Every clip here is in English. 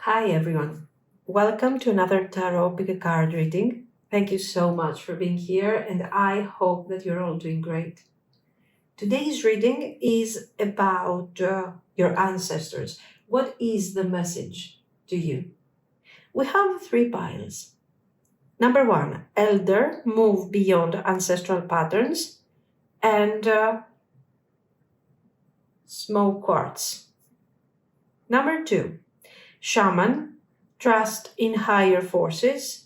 Hi everyone. Welcome to another tarot pick a card reading. Thank you so much for being here and I hope that you're all doing great. Today's reading is about your ancestors. What is the message to you? We have three piles. Number one, Elder, move beyond ancestral patterns, and Smoke Quartz. Number two, Shaman, trust in higher forces,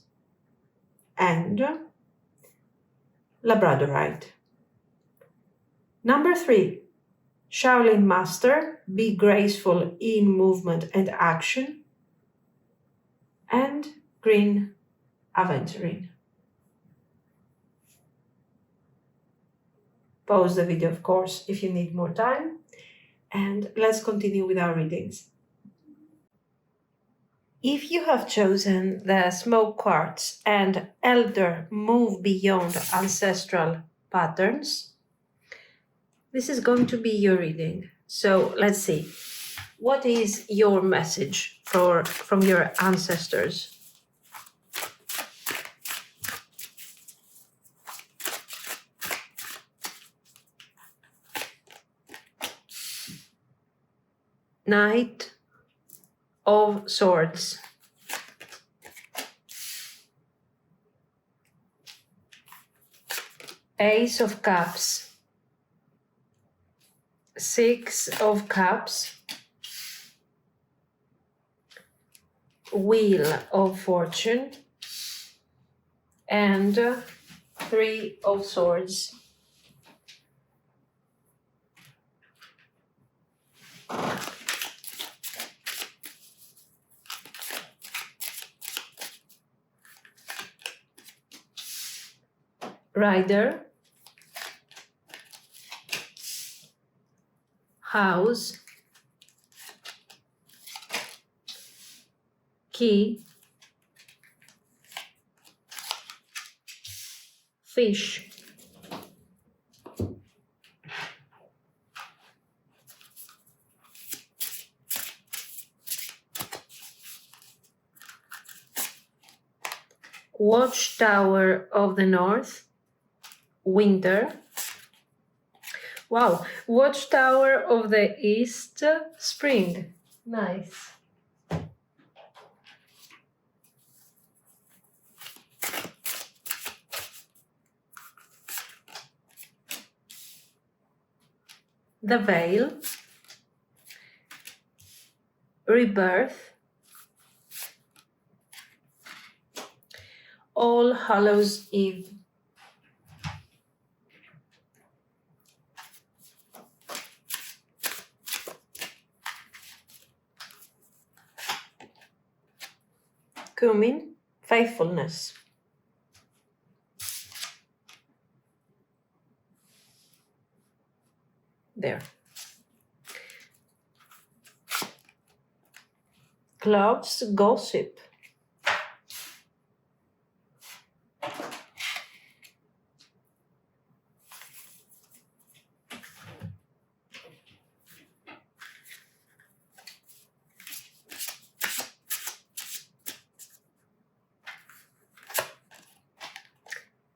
and Labradorite. Number three, Shaolin Master, be graceful in movement and action, and green Aventurine. Pause the video, of course, if you need more time, and let's continue with our readings. If you have chosen the Smoke Quartz and Elder, move beyond ancestral patterns, this is going to be your reading. So let's see. What is your message from your ancestors? Knight of Swords. Ace of Cups. Six of Cups. Wheel of Fortune. And Three of Swords. Rider. House. Key. Fish. Watchtower of the North. Winter. Wow, Watchtower of the East, spring. Nice. The Veil. Rebirth. All Hallows Eve. Cumin, faithfulness. There. Clubs, gossip.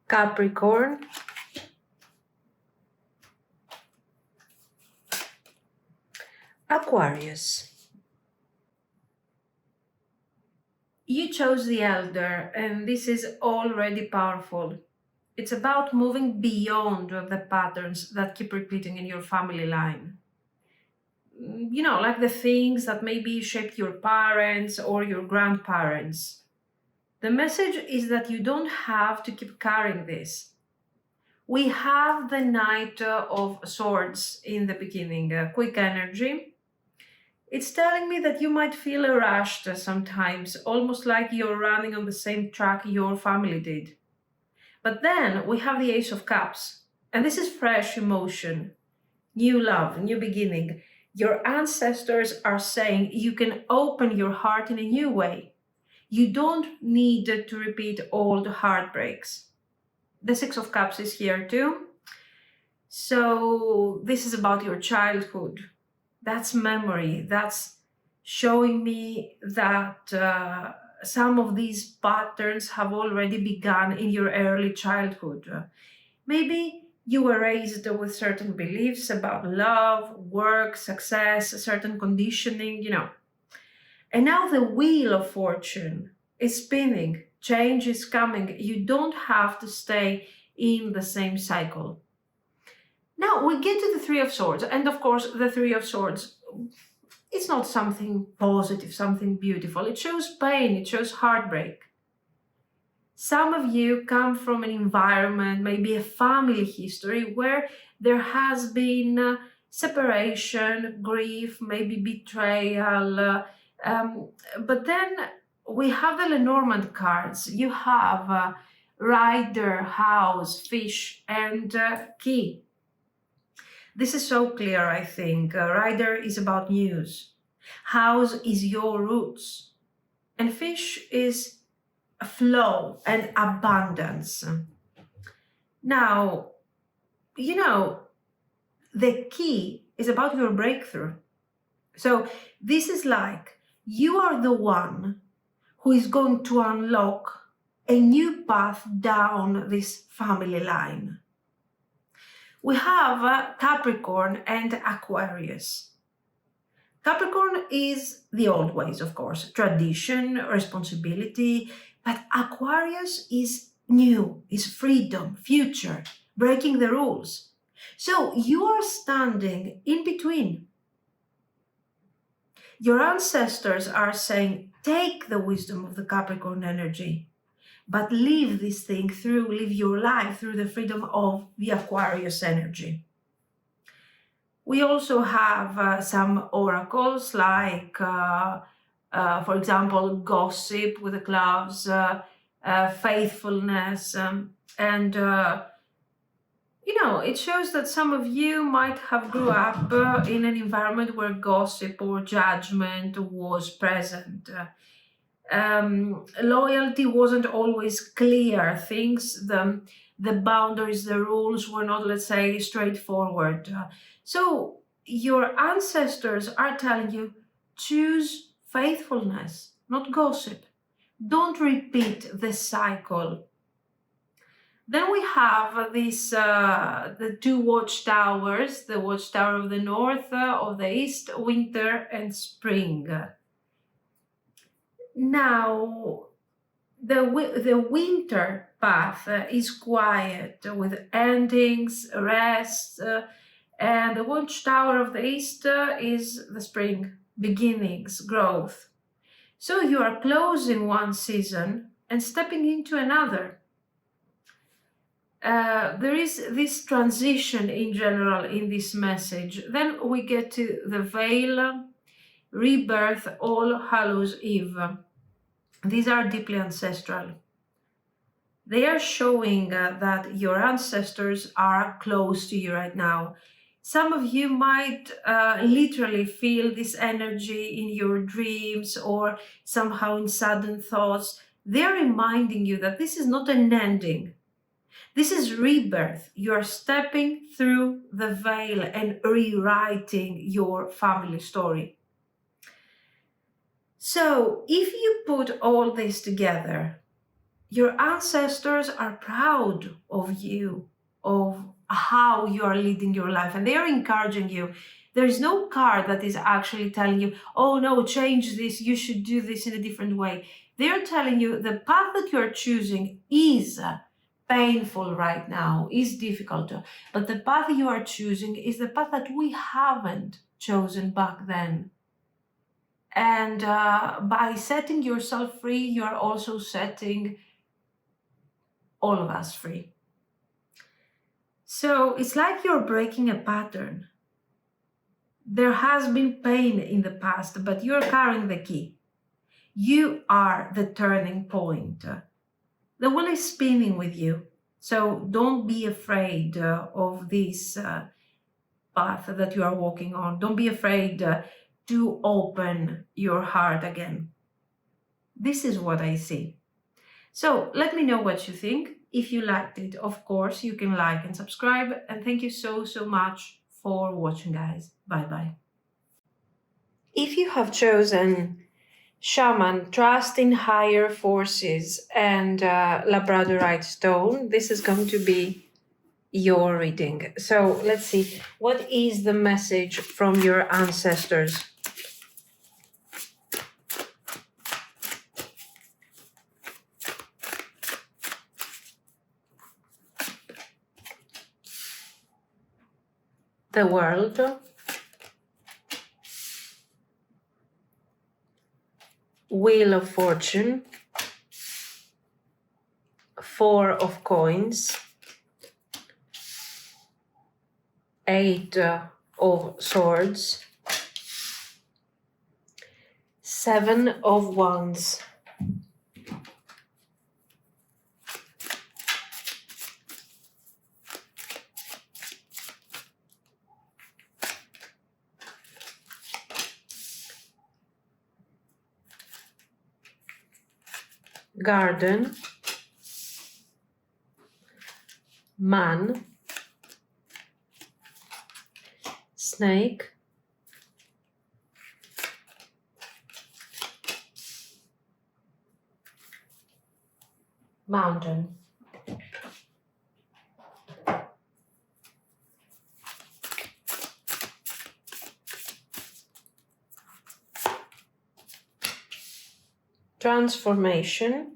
Capricorn. Aquarius. You chose the Elder, and this is already powerful. It's about moving beyond the patterns that keep repeating in your family line. You know, like the things that maybe shaped your parents or your grandparents. The message is that you don't have to keep carrying this. We have the Knight of Swords in the beginning, quick energy. It's telling me that you might feel rushed sometimes, almost like you're running on the same track your family did. But then we have the Ace of Cups, and this is fresh emotion, new love, new beginning. Your ancestors are saying you can open your heart in a new way. You don't need to repeat old heartbreaks. The Six of Cups is here too. So this is about your childhood. That's memory. That's showing me that some of these patterns have already begun in your early childhood. Maybe you were raised with certain beliefs about love, work, success, certain conditioning, And now the wheel of fortune is spinning, change is coming. You don't have to stay in the same cycle. Now we get to the Three of Swords, and of course, the Three of Swords, it's not something positive, something beautiful. It shows pain, it shows heartbreak. Some of you come from an environment, maybe a family history, where there has been separation, grief, maybe betrayal. But then we have the Lenormand cards. You have Rider, House, Fish, and Key. This is so clear, I think. Rider is about news. House is your roots. And Fish is flow and abundance. Now, the key is about your breakthrough. So this is like you are the one who is going to unlock a new path down this family line. We have Capricorn and Aquarius. Capricorn is the old ways, of course, tradition, responsibility, but Aquarius is new, is freedom, future, breaking the rules. So you are standing in between. Your ancestors are saying, take the wisdom of the Capricorn energy, but live this thing through, live your life through the freedom of the Aquarius energy. We also have some oracles like, for example, gossip with the clouds, faithfulness, and it shows that some of you might have grew up in an environment where gossip or judgment was present. Loyalty wasn't always clear. Things, the boundaries, the rules were not, let's say, straightforward. So your ancestors are telling you, choose faithfulness, not gossip. Don't repeat the cycle. Then we have the two watchtowers, the watchtower of the north, of the east, winter and spring. Now, the winter path is quiet with endings, rest, and the watchtower of the east is the spring, beginnings, growth. So you are closing one season and stepping into another. There is this transition in general in this message. Then we get to the veil, rebirth, All Hallows Eve. These are deeply ancestral. They are showing that your ancestors are close to you right now. Some of you might literally feel this energy in your dreams or somehow in sudden thoughts. They're reminding you that this is not an ending. This is rebirth. You are stepping through the veil and rewriting your family story. So if you put all this together, your ancestors are proud of you, of how you are leading your life, and they are encouraging you. There is no card that is actually telling you, oh no, change this, you should do this in a different way. They are telling you the path that you are choosing is painful right now, is difficult, but the path you are choosing is the path that we haven't chosen back then. And by setting yourself free, you are also setting all of us free. So it's like you're breaking a pattern. There has been pain in the past, but you're carrying the key. You are the turning point. The wheel is spinning with you. So don't be afraid of this path that you are walking on. Don't be afraid to open your heart again. This is what I see. So let me know what you think. If you liked it, of course, you can like and subscribe. And thank you so much for watching, guys. Bye-bye. If you have chosen Shaman, trust in higher forces, and Labradorite stone, this is going to be your reading. So let's see, what is the message from your ancestors? The World, Wheel of Fortune, Four of Coins, Eight of Swords, Seven of Wands. Garden, Man, Snake, Mountain. Transformation,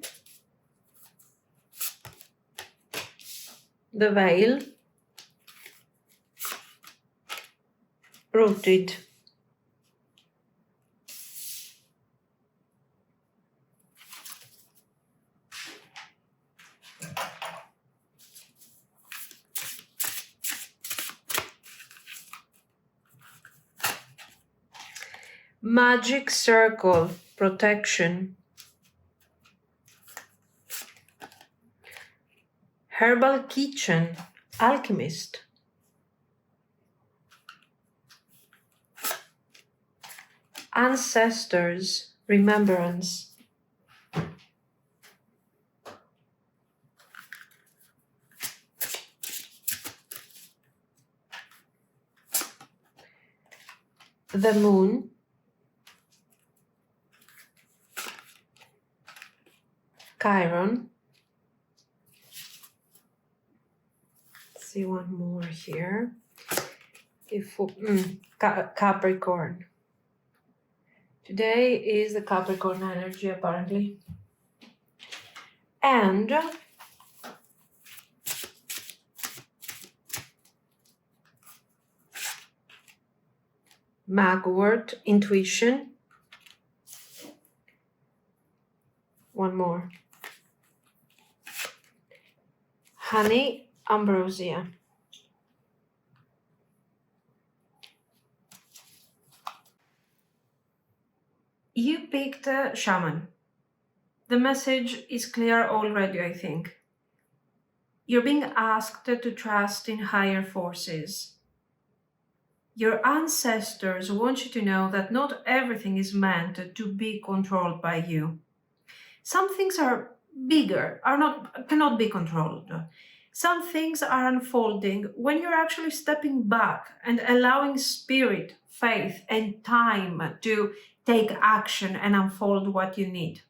the Veil, Rooted. Magic Circle, Protection. Herbal Kitchen, Alchemist. Ancestors, Remembrance. The Moon, Chiron. Let's see one more here. Capricorn. Today is the Capricorn energy, apparently. And Magwort, Intuition. One more. Honey, Ambrosia. You picked a Shaman. The message is clear already, I think. You're being asked to trust in higher forces. Your ancestors want you to know that not everything is meant to be controlled by you. Some things are bigger, cannot be controlled. Some things are unfolding when you're actually stepping back and allowing spirit, faith, and time to take action and unfold what you need.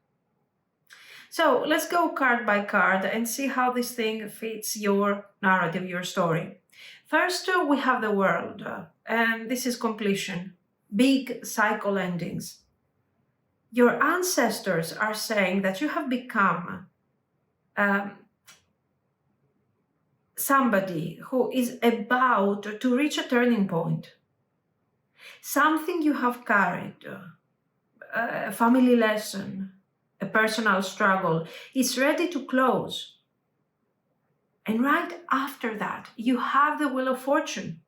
So let's go card by card and see how this thing fits your narrative, your story. First, we have the World, and this is completion, big cycle endings. Your ancestors are saying that you have become somebody who is about to reach a turning point. Something you have carried, a family lesson, a personal struggle, is ready to close. And right after that, you have the Wheel of Fortune.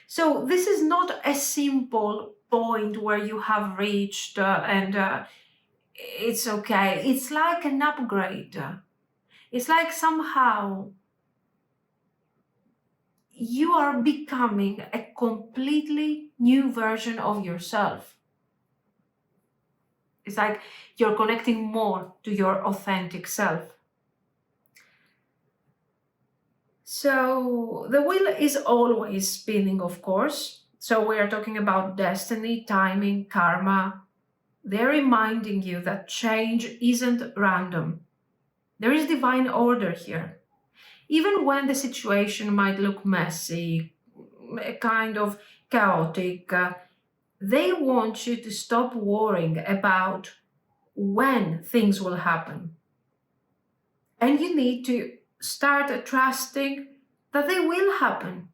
So this is not a simple point where you have reached and it's okay. It's like an upgrade. It's like somehow you are becoming a completely new version of yourself. It's like you're connecting more to your authentic self. So the wheel is always spinning, of course. So we are talking about destiny, timing, karma. They're reminding you that change isn't random. There is divine order here. Even when the situation might look messy, kind of chaotic, they want you to stop worrying about when things will happen. And you need to start trusting that they will happen.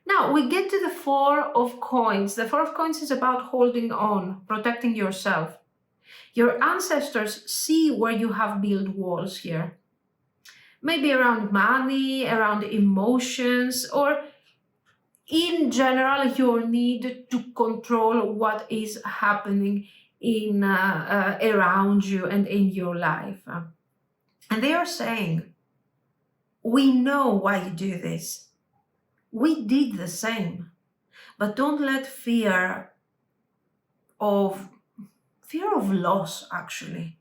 Now we get to the Four of Coins. The Four of Coins is about holding on, protecting yourself. Your ancestors see where you have built walls here. Maybe around money, around emotions, or in general, your need to control what is happening in around you and in your life. And they are saying, we know why you do this. We did the same. But don't let fear of loss, actually.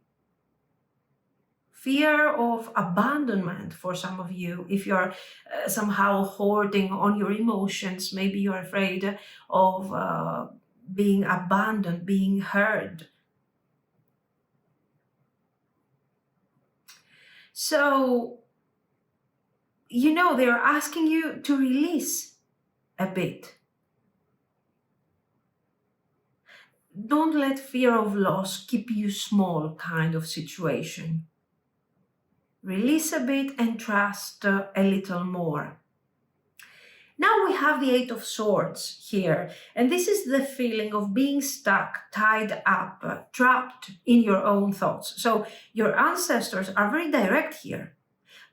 Fear of abandonment for some of you, if you're somehow hoarding on your emotions, maybe you're afraid of being abandoned, being hurt. So, they're asking you to release a bit. Don't let fear of loss keep you small, kind of situation. Release a bit and trust a little more. Now we have the Eight of Swords here, and this is the feeling of being stuck, tied up, trapped in your own thoughts. So your ancestors are very direct here.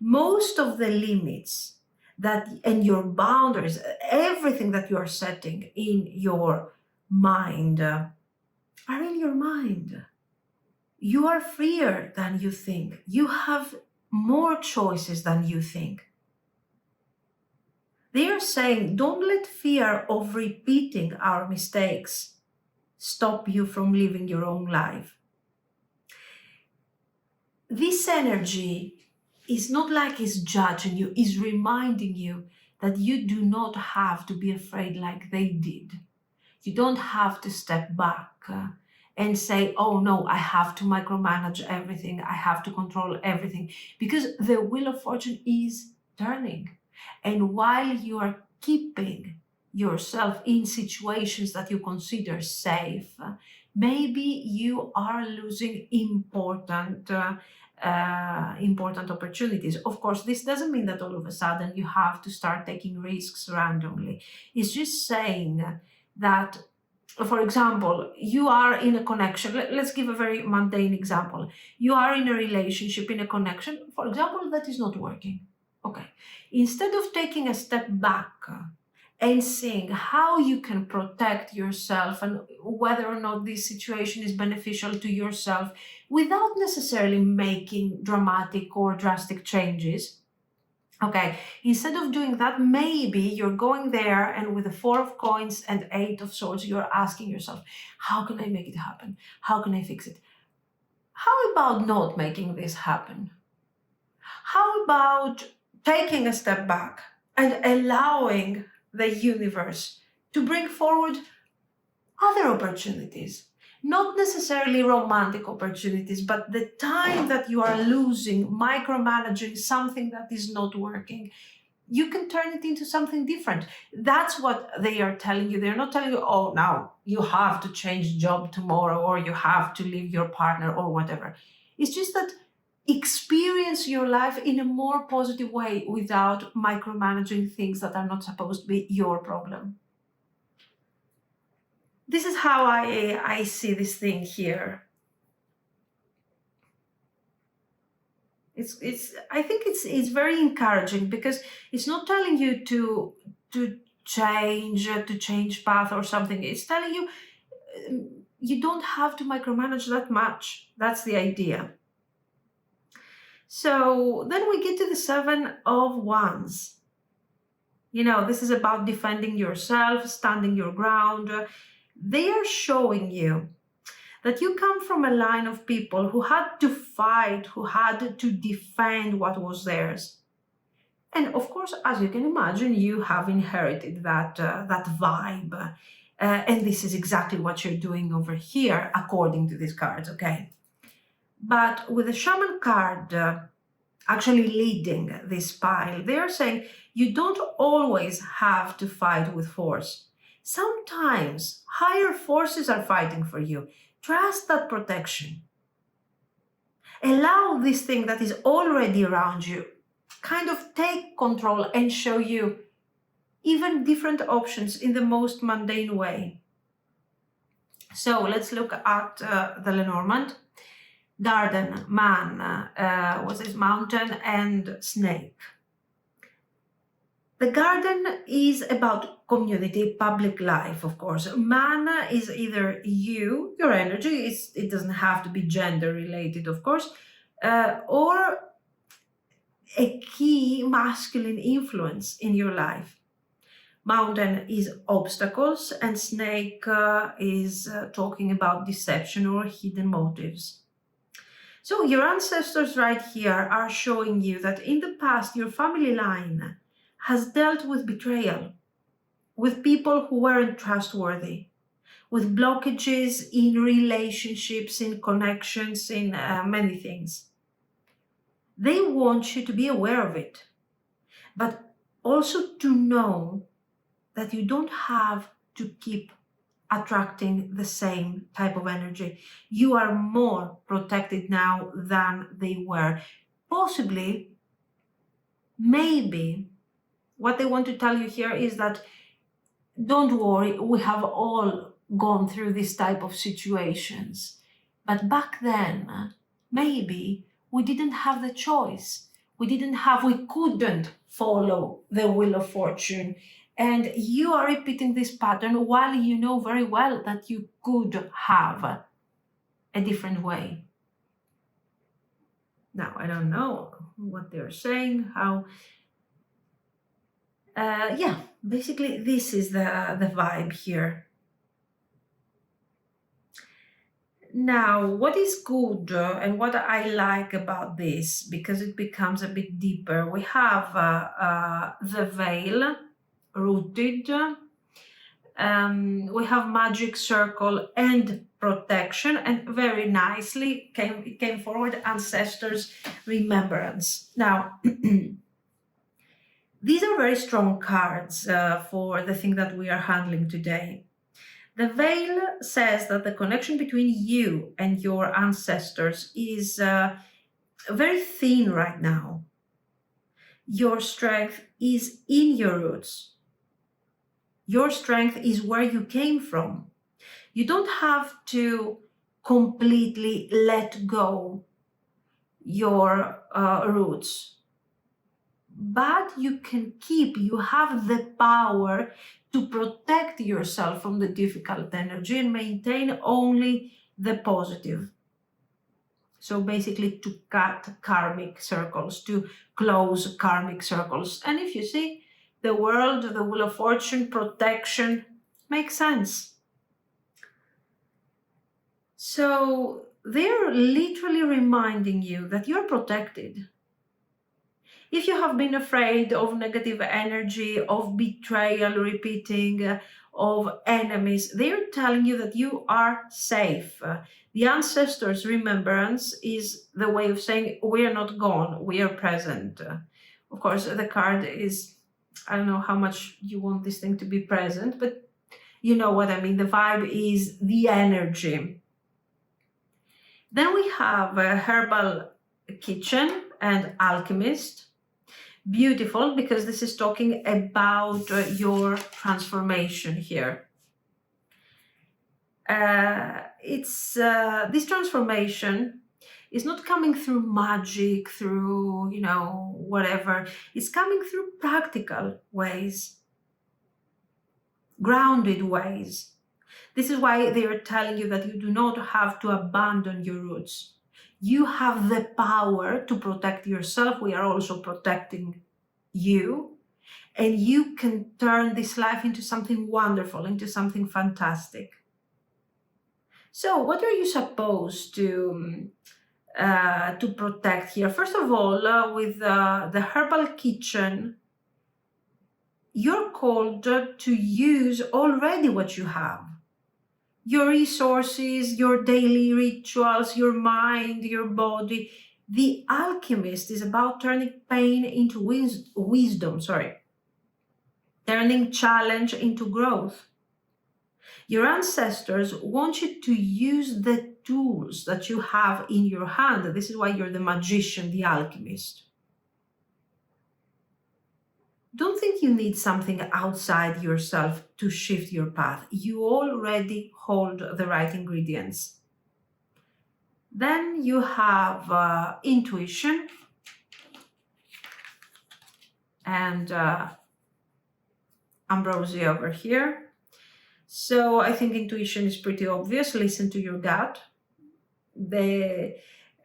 Most of the limits and your boundaries, everything that you are setting in your mind, are in your mind. You are freer than you think. You have more choices than you think. They are saying, don't let fear of repeating our mistakes stop you from living your own life. This energy is not like it's judging you, it's reminding you that you do not have to be afraid like they did. You don't have to step back and say, oh no, I have to micromanage everything, I have to control everything, because the wheel of fortune is turning. And while you are keeping yourself in situations that you consider safe, maybe you are losing important opportunities. Of course, this doesn't mean that all of a sudden you have to start taking risks randomly. It's just saying that, for example, you are in a connection. Let's give a very mundane example. You are in a relationship, in a connection, for example, that is not working. Okay. Instead of taking a step back and seeing how you can protect yourself and whether or not this situation is beneficial to yourself without necessarily making dramatic or drastic changes, okay, instead of doing that, maybe you're going there and with the Four of Coins and Eight of Swords, you're asking yourself, how can I make it happen? How can I fix it? How about not making this happen? How about taking a step back and allowing the universe to bring forward other opportunities? Not necessarily romantic opportunities, but the time that you are losing micromanaging something that is not working, you can turn it into something different. That's what they are telling you. They're not telling you, oh, now you have to change job tomorrow or you have to leave your partner or whatever. It's just that experience your life in a more positive way without micromanaging things that are not supposed to be your problem. This is how I see this thing here. I think it's very encouraging because it's not telling you to change path or something. It's telling you you don't have to micromanage that much. That's the idea. So then we get to the Seven of Wands. This is about defending yourself, standing your ground. They are showing you that you come from a line of people who had to fight, who had to defend what was theirs. And of course, as you can imagine, you have inherited that vibe. And this is exactly what you're doing over here, according to these cards, okay? But with the shaman card actually leading this pile, they are saying you don't always have to fight with force. Sometimes higher forces are fighting for you. Trust that protection. Allow this thing that is already around you kind of take control and show you even different options in the most mundane way. So let's look at the Lenormand. Garden, man, what's this, mountain, and snake. The garden is about community, public life, of course. Man is either you, your energy, it doesn't have to be gender related, of course, or a key masculine influence in your life. Mountain is obstacles, and snake is talking about deception or hidden motives. So your ancestors right here are showing you that in the past your family line has dealt with betrayal, with people who weren't trustworthy, with blockages in relationships, in connections, in many things. They want you to be aware of it, but also to know that you don't have to keep attracting the same type of energy. You are more protected now than they were. Possibly, maybe, what they want to tell you here is that don't worry, we have all gone through this type of situations. But back then, maybe we didn't have the choice. We couldn't follow the wheel of fortune. And you are repeating this pattern while you know very well that you could have a different way. Now, I don't know what they're saying, how. Yeah, basically, this is the vibe here. Now, what is good and what I like about this, because it becomes a bit deeper, we have the veil rooted, we have magic circle and protection, and very nicely came forward ancestors remembrance. Now, these are very strong cards for the thing that we are handling today. The veil says that the connection between you and your ancestors is very thin right now. Your strength is in your roots. Your strength is where you came from. You don't have to completely let go your roots, but you have the power to protect yourself from the difficult energy and maintain only the positive. So basically to cut karmic circles, to close karmic circles. And if you see the world, the wheel of fortune, protection, makes sense. So they're literally reminding you that you're protected. If you have been afraid of negative energy, of betrayal repeating, of enemies, they're telling you that you are safe. The ancestors' remembrance is the way of saying we are not gone, we are present. Of course, the card is, I don't know how much you want this thing to be present, but you know what I mean. The vibe is the energy. Then we have a herbal kitchen and alchemist. Beautiful, because this is talking about your transformation here. This transformation is not coming through magic, through, whatever. It's coming through practical ways, grounded ways. This is why they are telling you that you do not have to abandon your roots. You have the power to protect yourself. We are also protecting you. And you can turn this life into something wonderful, into something fantastic. So what are you supposed to to protect here. First of all, with the herbal kitchen, you're called to use already what you have. Your resources, your daily rituals, your mind, your body. The alchemist is about turning pain into wisdom, turning challenge into growth. Your ancestors want you to use the tools that you have in your hand. This is why you're the magician, the alchemist. Don't think you need something outside yourself to shift your path. You already hold the right ingredients. Then you have intuition and ambrosia over here. So I think intuition is pretty obvious. Listen to your gut. The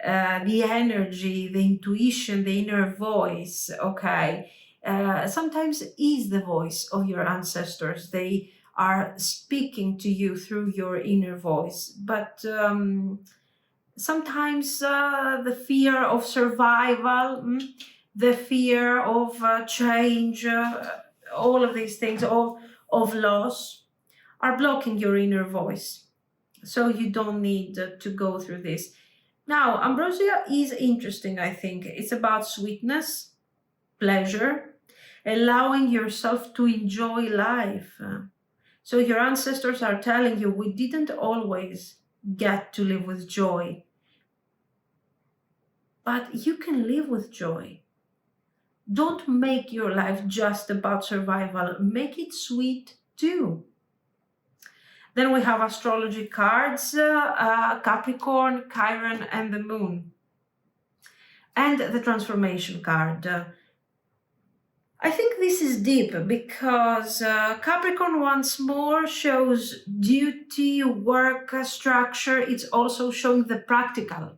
energy, the intuition, the inner voice, okay, sometimes is the voice of your ancestors. They are speaking to you through your inner voice. But sometimes the fear of survival, the fear of change, all of these things, of loss, are blocking your inner voice. So you don't need to go through this. Now, ambrosia is interesting, I think. It's about sweetness, pleasure, allowing yourself to enjoy life. So your ancestors are telling you, we didn't always get to live with joy, but you can live with joy. Don't make your life just about survival. Make it sweet too. Then we have astrology cards, Capricorn, Chiron, and the Moon. And the transformation card. I think this is deep because Capricorn once more shows duty, work, structure. It's also showing the practical.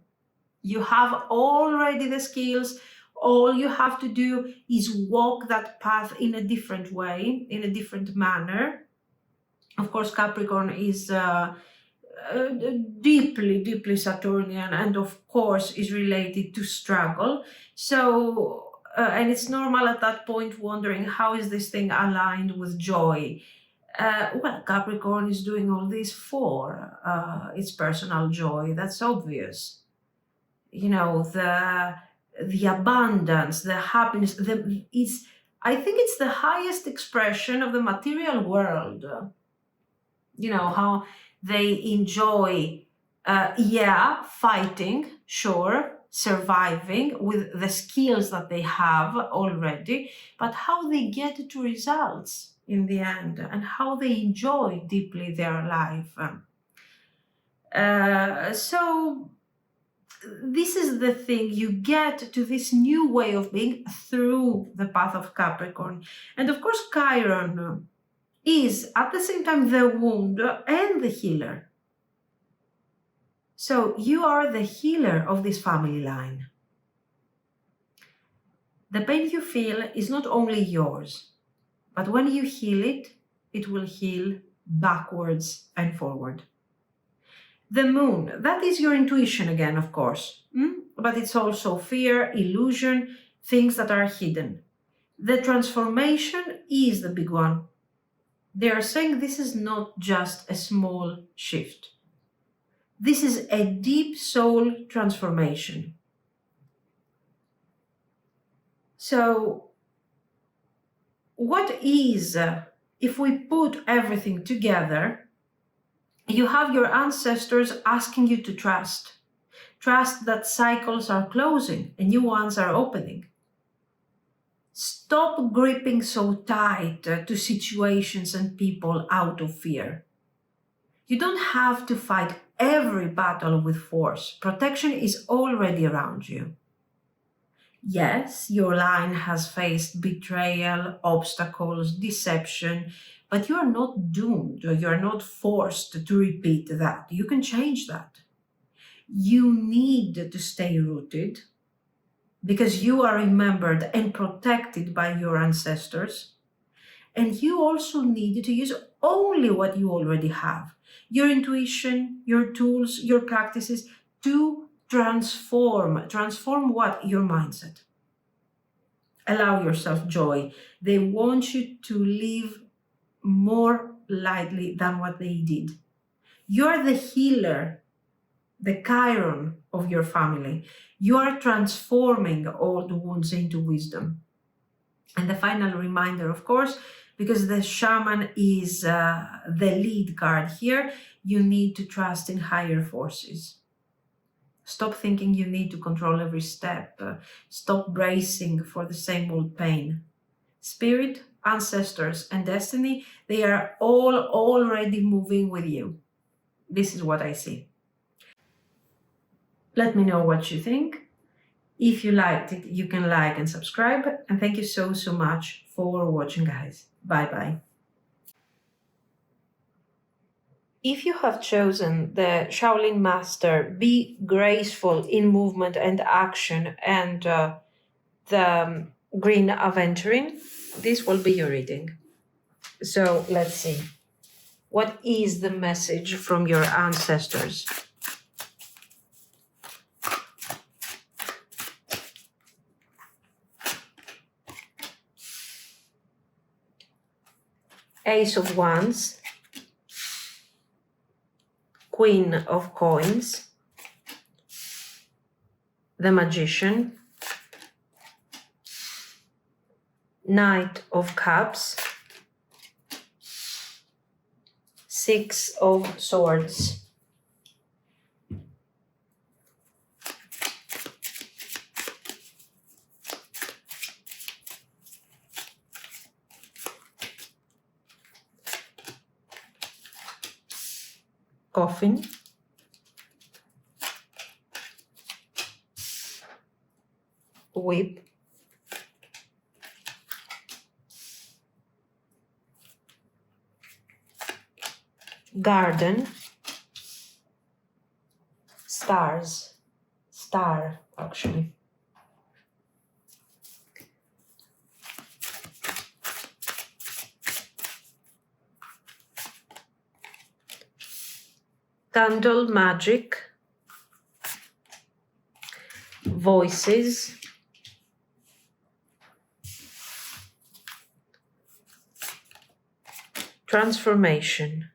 You have already the skills. All you have to do is walk that path in a different way, in a different manner. Of course, Capricorn is deeply, deeply Saturnian, and of course is related to struggle. So, and it's normal at that point wondering, how is this thing aligned with joy? Well, Capricorn is doing all this for its personal joy. That's obvious. You know, the abundance, the happiness. I think it's the highest expression of the material world. You know, how they enjoy, fighting, sure, surviving with the skills that they have already, but how they get to results in the end and how they enjoy deeply their life. So this is the thing, you get to this new way of being through the path of Capricorn. And of course, Chiron is at the same time the wound and the healer. So you are the healer of this family line. The pain you feel is not only yours, but when you heal it, it will heal backwards and forward. The moon, that is your intuition again, of course, but it's also fear, illusion, things that are hidden. The transformation is the big one. They are saying this is not just a small shift. This is a deep soul transformation. So, what is, if we put everything together, you have your ancestors asking you to trust. Trust that cycles are closing and new ones are opening. Stop gripping so tight to situations and people out of fear. You don't have to fight every battle with force. Protection is already around you. Yes, your line has faced betrayal, obstacles, deception, but you are not doomed or you are not forced to repeat that. You can change that. You need to stay rooted because you are remembered and protected by your ancestors. And you also need to use only what you already have. Your intuition, your tools, your practices to Transform what? Your mindset. Allow yourself joy. They want you to live more lightly than what they did. You're the healer, the Chiron of your family. You are transforming old wounds into wisdom. And the final reminder, of course, because the shaman is the lead card here, you need to trust in higher forces. Stop thinking you need to control every step. Stop bracing for the same old pain. Spirit, ancestors, and destiny, they are all already moving with you. This is what I see. Let me know what you think. If you liked it, you can like and subscribe. And thank you so much for watching, guys. Bye-bye. If you have chosen the Shaolin Master, be graceful in movement and action, and the Green Aventurine, this will be your reading. So let's see. What is the message from your ancestors? Ace of Wands, Queen of Coins, the Magician, Knight of Cups, Six of Swords. Coffin, Whip, Garden, Stars, Star actually. Candle Magic, Voices, Transformation,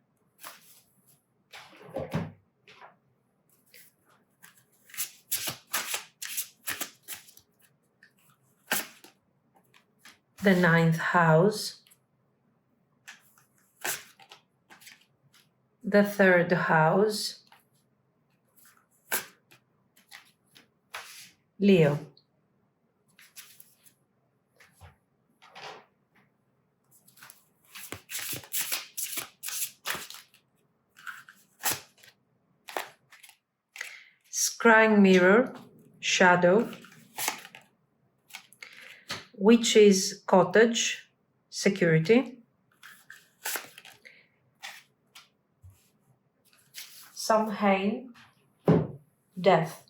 the ninth house, the third house, Leo. Scrying Mirror, Shadow, Witch's Cottage, Security, Samhain, Death.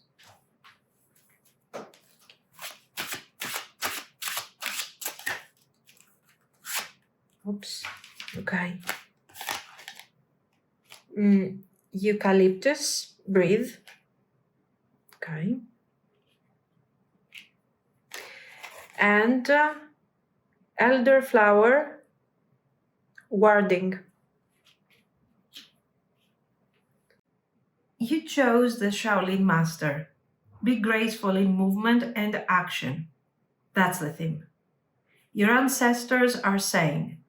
Oops, okay. Eucalyptus, Breathe. Okay. And Elderflower, Warding. You chose the Shaolin Master. Be graceful in movement and action. That's the theme. Your ancestors are saying,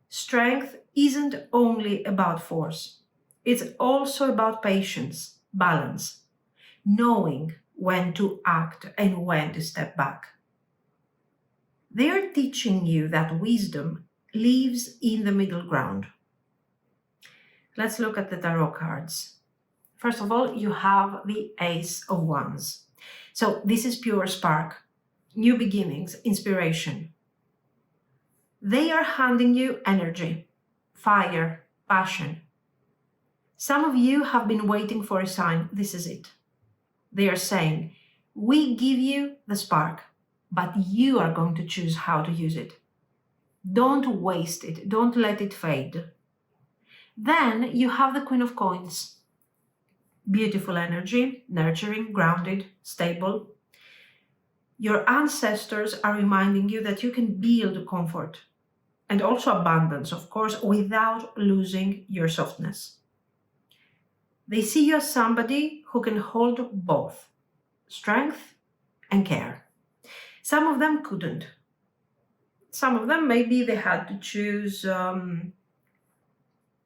strength isn't only about force. It's also about patience, balance, knowing when to act and when to step back. They are teaching you that wisdom lives in the middle ground. Let's look at the tarot cards. First of all, you have the Ace of Wands. So this is pure spark, new beginnings, inspiration. They are handing you energy, fire, passion. Some of you have been waiting for a sign. This is it. They are saying, we give you the spark, but you are going to choose how to use it. Don't waste it. Don't let it fade. Then you have the Queen of Coins. beautiful energy, nurturing, grounded, stable. Your ancestors are reminding you that you can build comfort and also abundance, of course, without losing your softness. They see you as somebody who can hold both strength and care. Some of them couldn't. Some of them, maybe they had to choose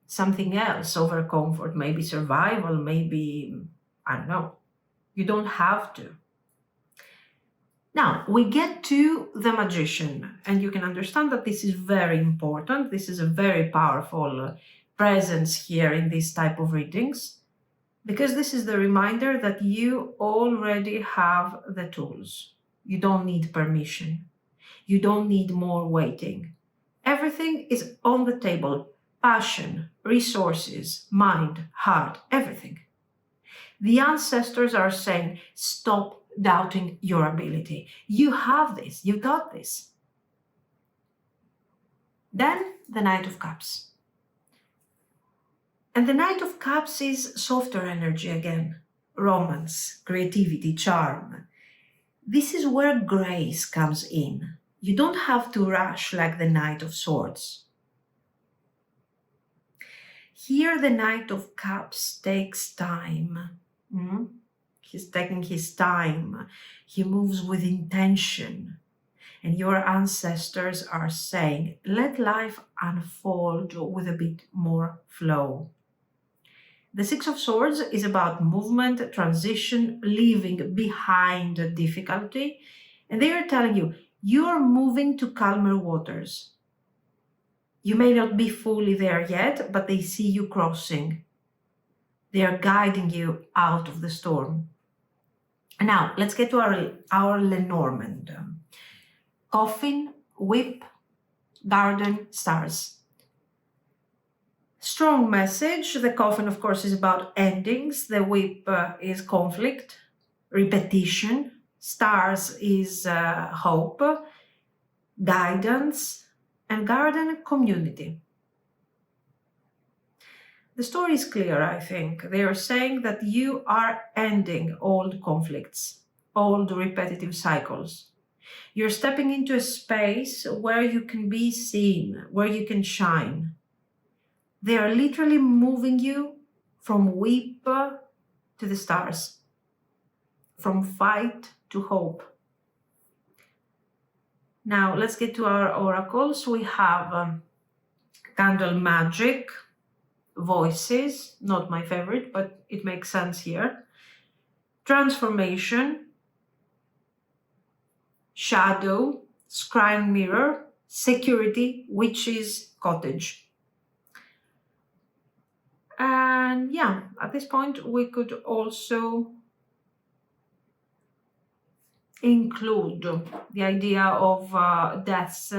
something else over comfort, maybe survival, maybe, I don't know. You don't have to. Now, we get to the magician, and you can understand that this is very important. This is a very powerful presence here in this type of readings, because this is the reminder that you already have the tools. You don't need permission. You don't need more waiting. Everything is on the table. Passion, resources, mind, heart, everything. The ancestors are saying, stop doubting your ability. You have this. You got this. Then the Knight of Cups. And the Knight of Cups is softer energy again. Romance, creativity, charm. This is where grace comes in. You don't have to rush like the Knight of Swords. Here the Knight of Cups takes time. He's taking his time. He moves with intention. And your ancestors are saying, let life unfold with a bit more flow. The Six of Swords is about movement, transition, leaving behind difficulty. And they are telling you, you are moving to calmer waters. You may not be fully there yet, but they see you crossing. They are guiding you out of the storm. And now, let's get to our Lenormand. Coffin, whip, garden, stars. Strong message. The coffin, of course, is about endings. The whip is conflict, repetition. Stars is hope, guidance, and garden, community. The story is clear, I think. They are saying that you are ending old conflicts, old repetitive cycles. You're stepping into a space where you can be seen, where you can shine. They are literally moving you from whip to the stars, from fight to hope. Now, let's get to our oracles. We have candle magic, voices, not my favorite, but it makes sense here. Transformation, shadow, scrying mirror, security, witches, cottage. And yeah, at this point we could also include the idea of deaths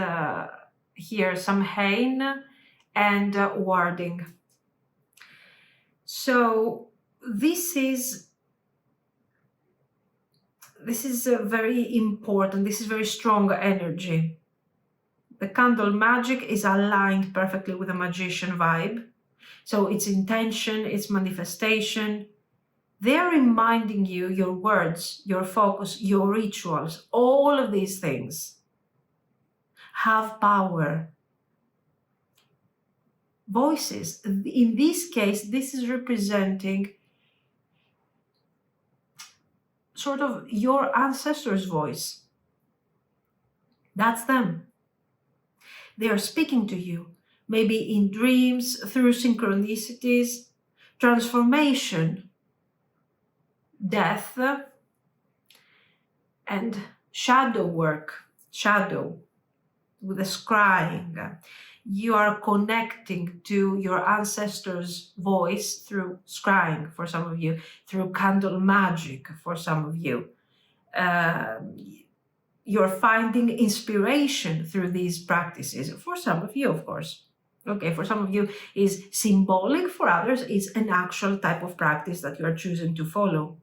here, Samhain and warding. So this is very important. This is very strong energy. The candle magic is aligned perfectly with the magician vibe. So it's intention, it's manifestation. They're reminding you your words, your focus, your rituals, all of these things have power. Voices. In this case, this is representing sort of your ancestors' voice. That's them. They are speaking to you, maybe in dreams, through synchronicities, transformation, death, and shadow work, shadow with the scrying. You are connecting to your ancestors' voice through scrying for some of you, through candle magic for some of you. You're finding inspiration through these practices for some of you, of course. Okay, for some of you is symbolic, for others it's an actual type of practice that you are choosing to follow.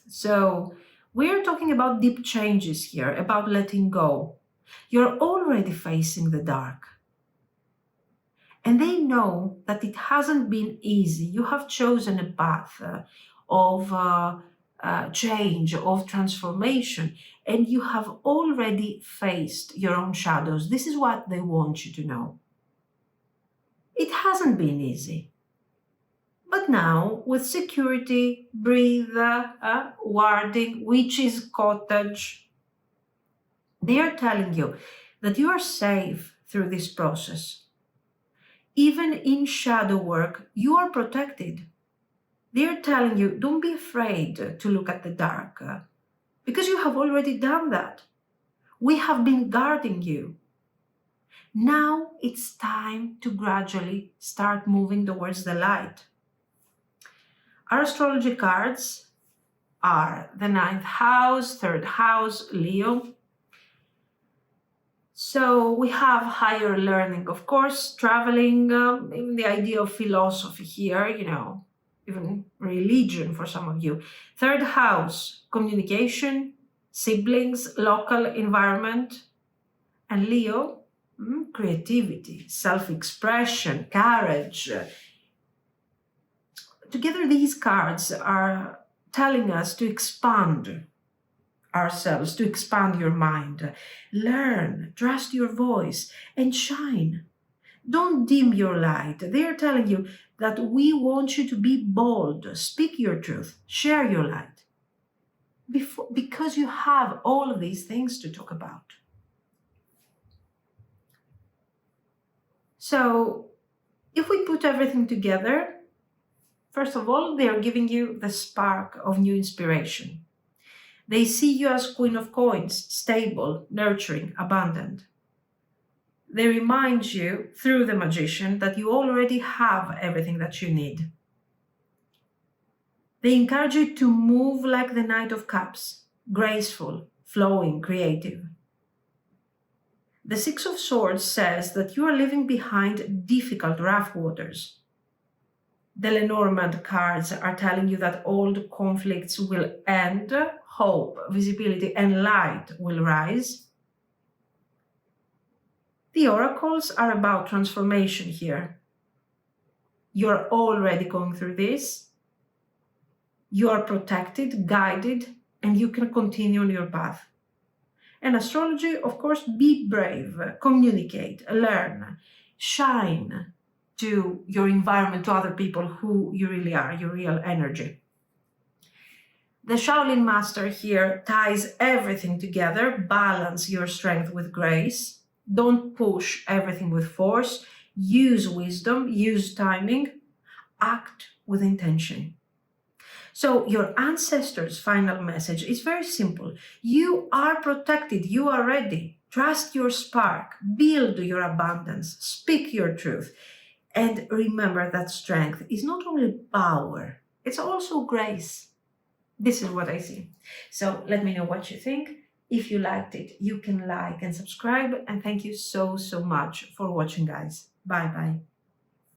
So we're talking about deep changes here, about letting go. You're already facing the dark. And they know that it hasn't been easy. You have chosen a path of change, of transformation, and you have already faced your own shadows. This is what they want you to know. It hasn't been easy. But now, with security, breathe, warding, witch's cottage, they are telling you that you are safe through this process. Even in shadow work, you are protected. They're telling you, don't be afraid to look at the dark, because you have already done that. We have been guarding you. Now it's time to gradually start moving towards the light. Our astrology cards are the 9th house, 3rd house, Leo. So we have higher learning, of course, traveling, even the idea of philosophy here, even religion for some of you. 3rd house, communication, siblings, local environment. And Leo, creativity, self-expression, courage. Together, these cards are telling us to expand ourselves, to expand your mind. Learn, trust your voice, and shine. Don't dim your light. They are telling you that we want you to be bold, speak your truth, share your light. Because you have all of these things to talk about. So, if we put everything together, first of all, they are giving you the spark of new inspiration. They see you as Queen of Coins, stable, nurturing, abundant. They remind you, through the Magician, that you already have everything that you need. They encourage you to move like the Knight of Cups, graceful, flowing, creative. The 6 of Swords says that you are leaving behind difficult, rough waters. The Lenormand cards are telling you that old conflicts will end, hope, visibility, and light will rise. The oracles are about transformation here. You're already going through this. You are protected, guided, and you can continue on your path. And astrology, of course, be brave, communicate, learn, shine to your environment, to other people who you really are, your real energy. The Shaolin master here ties everything together. Balance your strength with grace. Don't push everything with force. Use wisdom, use timing, act with intention. So your ancestors' final message is very simple. You are protected, you are ready. Trust your spark, build your abundance, speak your truth. And remember that strength is not only power, it's also grace. This is what I see. So let me know what you think. If you liked it, you can like and subscribe. And thank you so much for watching, guys. Bye-bye.